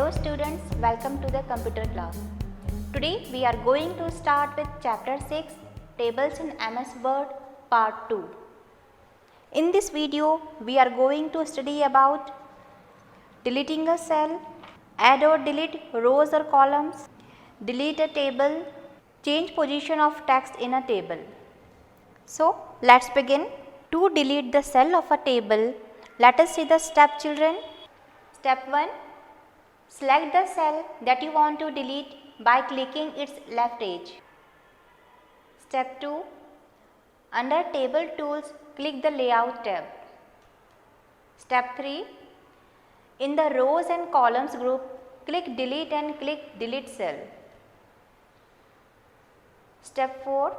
Hello students, welcome to the computer class. Today we are going to start with chapter 6 Tables in MS Word part 2. In this video we are going to study about deleting a cell, add or delete rows or columns, delete a table, change position of text in a table. So let's begin. To delete the cell of a table, let us see the step children. Step 1. Select the cell that you want to delete by clicking its left edge. Step 2. Under Table Tools, click the Layout tab. Step 3. In the Rows and Columns group, click Delete and click Delete Cell. Step 4.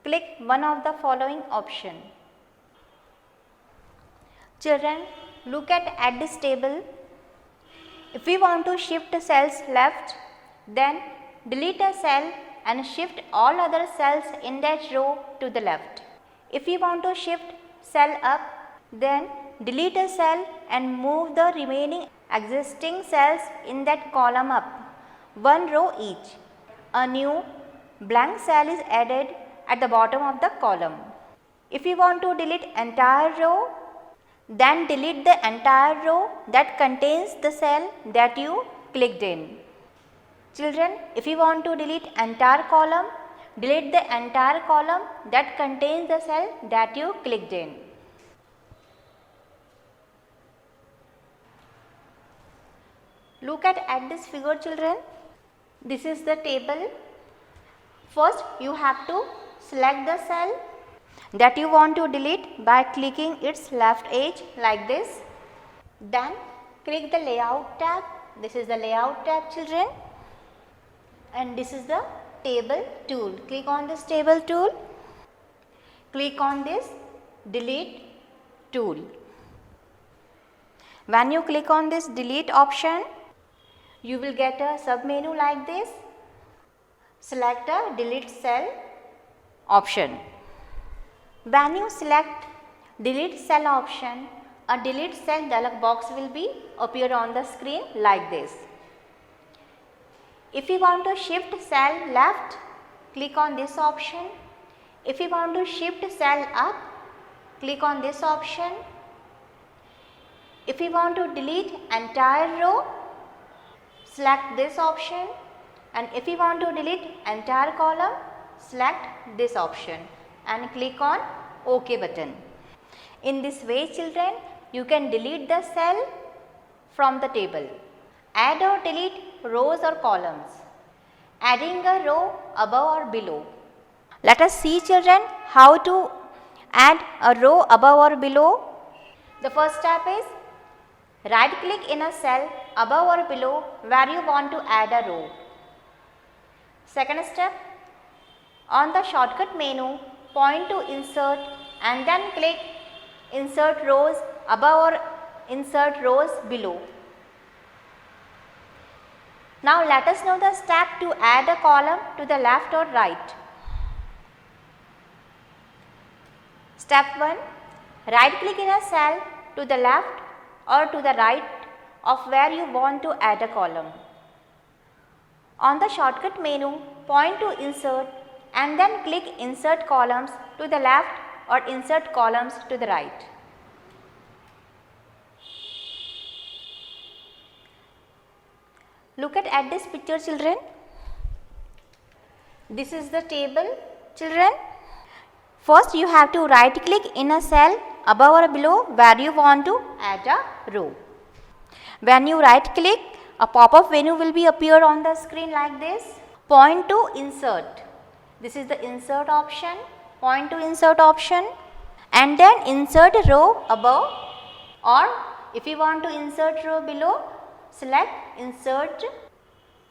Click one of the following option. Children, look at this table. If we want to shift cells left, then delete a cell and shift all other cells in that row to the left. If we want to shift cell up, then delete a cell and move the remaining existing cells in that column up, one row each. A new blank cell is added at the bottom of the column. If we want to delete entire row, then delete the entire row that contains the cell that you clicked in. Children, if you want to delete entire column, delete the entire column that contains the cell that you clicked in. Look at this figure, children. This is the table. First, you have to select the cell that you want to delete by clicking its left edge like this. Then click the Layout tab. This is the Layout tab, children. And this is the Table tool. Click on this Table tool. Click on this Delete tool. When you click on this Delete option, you will get a sub-menu like this. Select a Delete Cell option. When you select Delete Cell option, a Delete Cell dialog box will appear on the screen like this. If you want to shift cell left, click on this option. If you want to shift cell up, click on this option. If you want to delete entire row, select this option. And if you want to delete entire column, select this option and click on OK button. In this way, children, you can delete the cell from the table. Add or delete rows or columns. Adding a row above or below. Let us see, children, how to add a row above or below. The first step is right click in a cell above or below where you want to add a row. Second step, on the shortcut menu, point to Insert and then click Insert Rows above or Insert Rows below. Now let us know the step to add a column to the left or right. Step 1. Right click in a cell to the left or to the right of where you want to add a column. On the shortcut menu, point to Insert and then click Insert Columns to the left or Insert Columns to the right. Look at this picture, children. This is the table, children. First, you have to right click in a cell above or below where you want to add a row. When you right click, a pop-up menu will appear on the screen like this. Point to Insert. This is the Insert option. Point to Insert option and then insert a row above, or if you want to insert row below, select Insert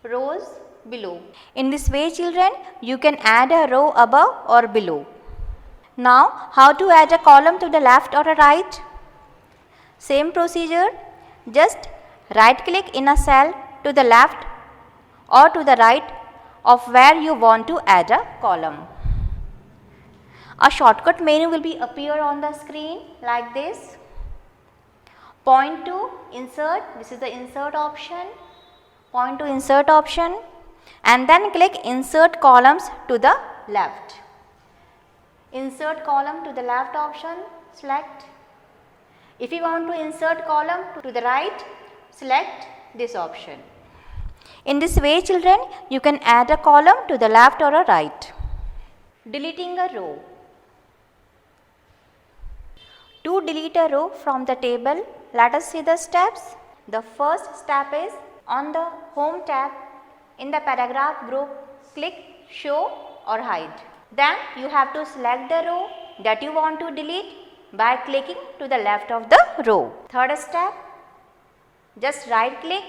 Rows below. In this way, children, you can add a row above or below. Now, how to add a column to the left or right? Same procedure, just right click in a cell to the left or to the right of where you want to add a column. A shortcut menu will appear on the screen like this. Point to insert, this is the insert option, point to insert option, and then click insert columns to the left. Insert column to the left option, select. If you want to insert column to the right, select this option. In this way children, you can add a column to the left or a right. Deleting a row. To delete a row from the table, let us see the steps. The first step is on the Home tab in the paragraph group, click Show or Hide. Then you have to select the row that you want to delete by clicking to the left of the row. Third step, just right click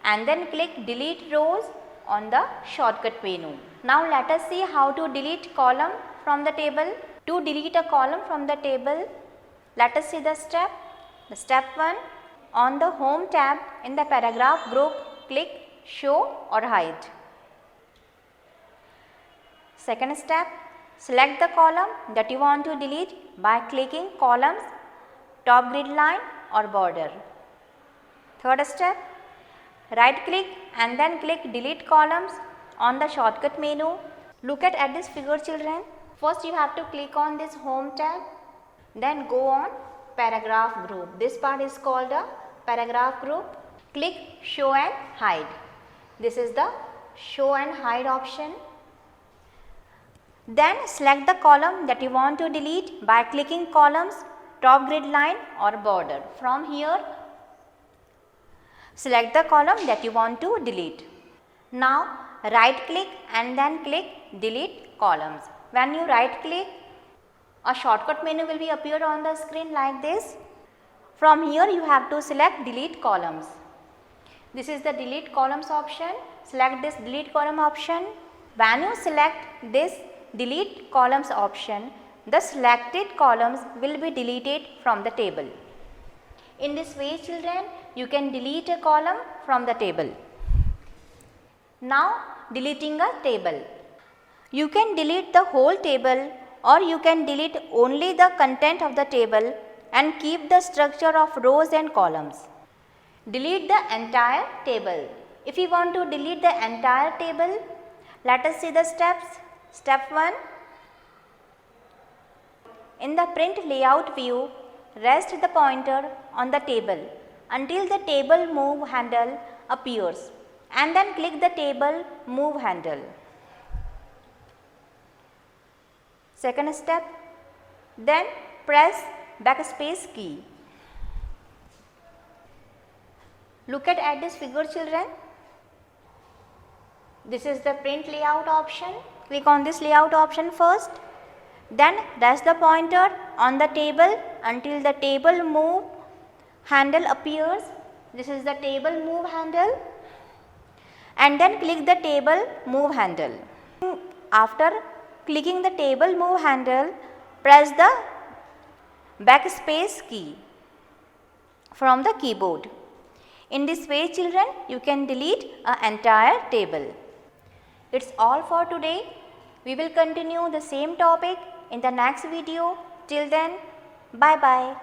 and then click Delete Rows on the shortcut menu. Now let us see how to delete column from the table. To delete a column from the table, let us see the step. The step 1, on the Home tab in the paragraph group, click Show or Hide. Second step, select the column that you want to delete by clicking columns, top grid line or border. Third step, right click and then click Delete Columns on the shortcut menu. Look at this figure children. First you have to click on this Home tab, then go on paragraph group. This part is called a paragraph group. Click Show and Hide. This is the Show and Hide option. Then select the column that you want to delete by clicking columns, top grid line or border. From here, select the column that you want to delete. Now right click and then click Delete Columns. When you right click, a shortcut menu will be appeared on the screen like this. From here you have to select Delete Columns. This is the Delete Columns option. Select this Delete Column option. When you select this Delete Columns option, the selected columns will be deleted from the table. In this way children, you can delete a column from the table. Now deleting a table. You can delete the whole table or you can delete only the content of the table and keep the structure of rows and columns. Delete the entire table. If you want to delete the entire table, let us see the steps. Step 1. In the print layout view, rest the pointer on the table until the table move handle appears and then click the table move handle. Second step, then press backspace key. Look at this figure children. This is the print layout option. Click on this layout option first. Then rest the pointer on the table until the table move handle appears. This is the table move handle. And then click the table move handle. After clicking the table move handle, press the backspace key from the keyboard. In this way children, you can delete an entire table. It's all for today. We will continue the same topic in the next video. Till then, bye bye.